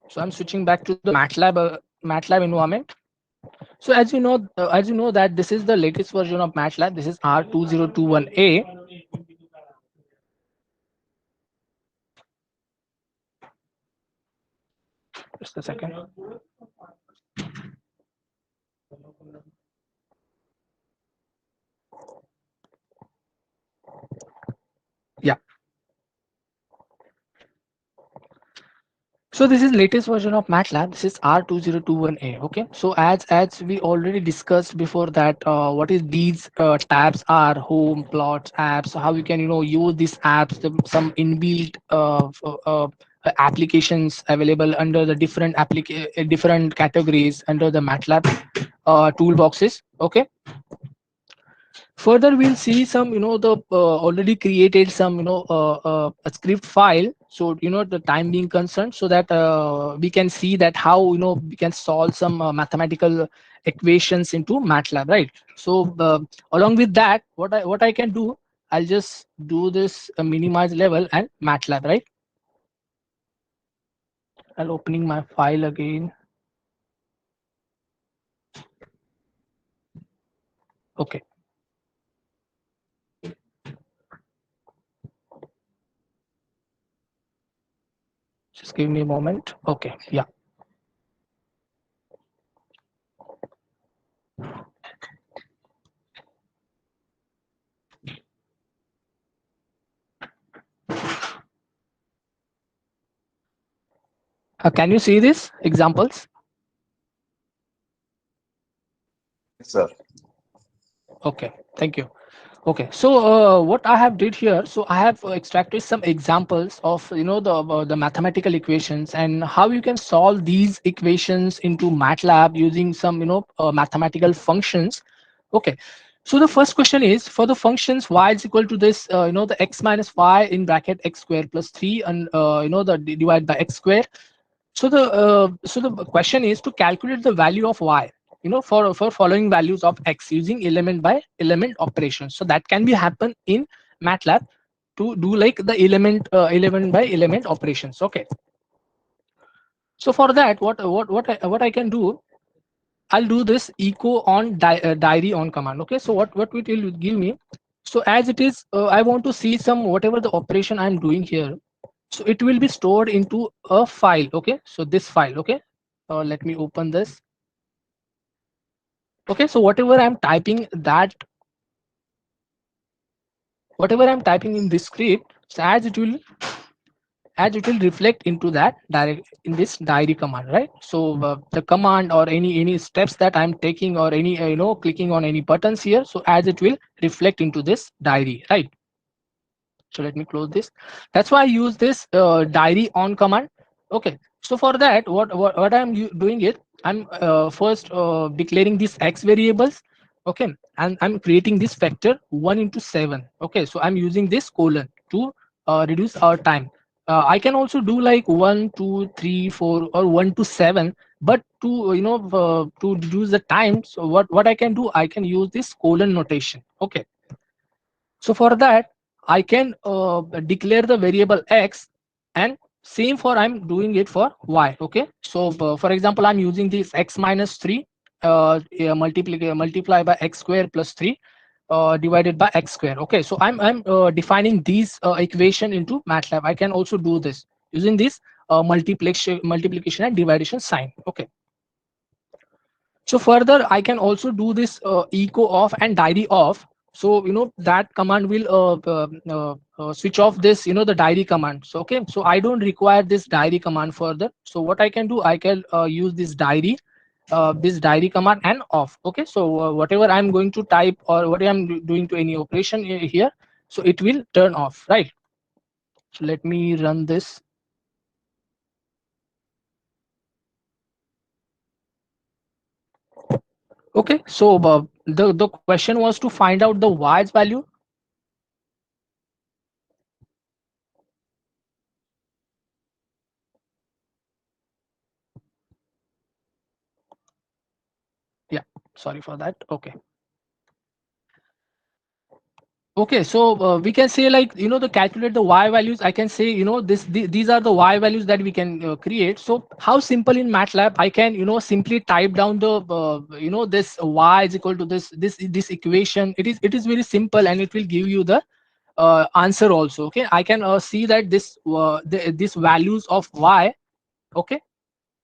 So I'm switching back to the MATLAB environment. So as you know that this is the latest version of MATLAB. This is R2021A. Just a second. Yeah. So this is latest version of MATLAB. This is R2021A. Okay. So as we already discussed before that, what is these tabs are: home, plots, apps. How you can use these apps, some inbuilt applications available under the different categories under the MATLAB toolboxes. Okay. Further we'll see some the already created some a script file, so the time being concerned, so that we can see that how we can solve some mathematical equations into MATLAB, right? So along with that, what I can do, I'll just do this minimize level and MATLAB, right? I'll opening my file again. Okay, just give me a moment. Okay, yeah. Can you see these examples? Sir. Okay, thank you. Okay, so what I have did here, so I have extracted some examples of the mathematical equations and how you can solve these equations into MATLAB using some mathematical functions. Okay, so the first question is for the functions y is equal to this the x minus y in bracket x square plus 3 and the divide by x square. So the question is to calculate the value of y, for following values of x using element by element operations. So that can be happen in MATLAB to do like the element by element operations. Okay. So for that, what I can do, I'll do this echo on diary on command. Okay. So what it will give me. So as it is, I want to see some whatever the operation I'm doing here. So it will be stored into a file. Okay. So this file. Okay. Let me open this. Okay. So whatever I'm typing in this script, so as it will reflect into that direct in this diary command, right? So the command or any steps that I'm taking or any clicking on any buttons here, so as it will reflect into this diary, right? So let me close this. That's why I use this diary on command. Okay. So for that, what I'm doing it, I'm first declaring these x variables. Okay. And I'm creating this vector 1 into 7. Okay. So I'm using this colon to reduce our time. I can also do like 1, 2, 3, 4, or 1 to 7. But to reduce the time, so what I can do, I can use this colon notation. Okay. So for that, I can declare the variable x, and same for I'm doing it for y. Okay. So for example, I'm using this x minus 3 yeah, multiply by x square plus 3 divided by x square. Okay. So I'm defining these equation into MATLAB. I can also do this using this multiplication and division sign. Okay. So further, I can also do this echo off and diary off. So that command will switch off this the diary command. So okay, so I don't require this diary command further. So what I can do, I can use this diary command and off. Okay, so whatever I'm going to type or what I'm doing to any operation here, so it will turn off, right? So let me run this. Okay, so the question was to find out the y's value. Yeah, sorry for that. Okay. Okay, so we can say, like, the calculate the y values. I can say, these are the y values that we can create. So how simple in MATLAB I can, simply type down the this y is equal to this equation. It is very simple, and it will give you the answer also. Okay, I can see that this values of y. Okay,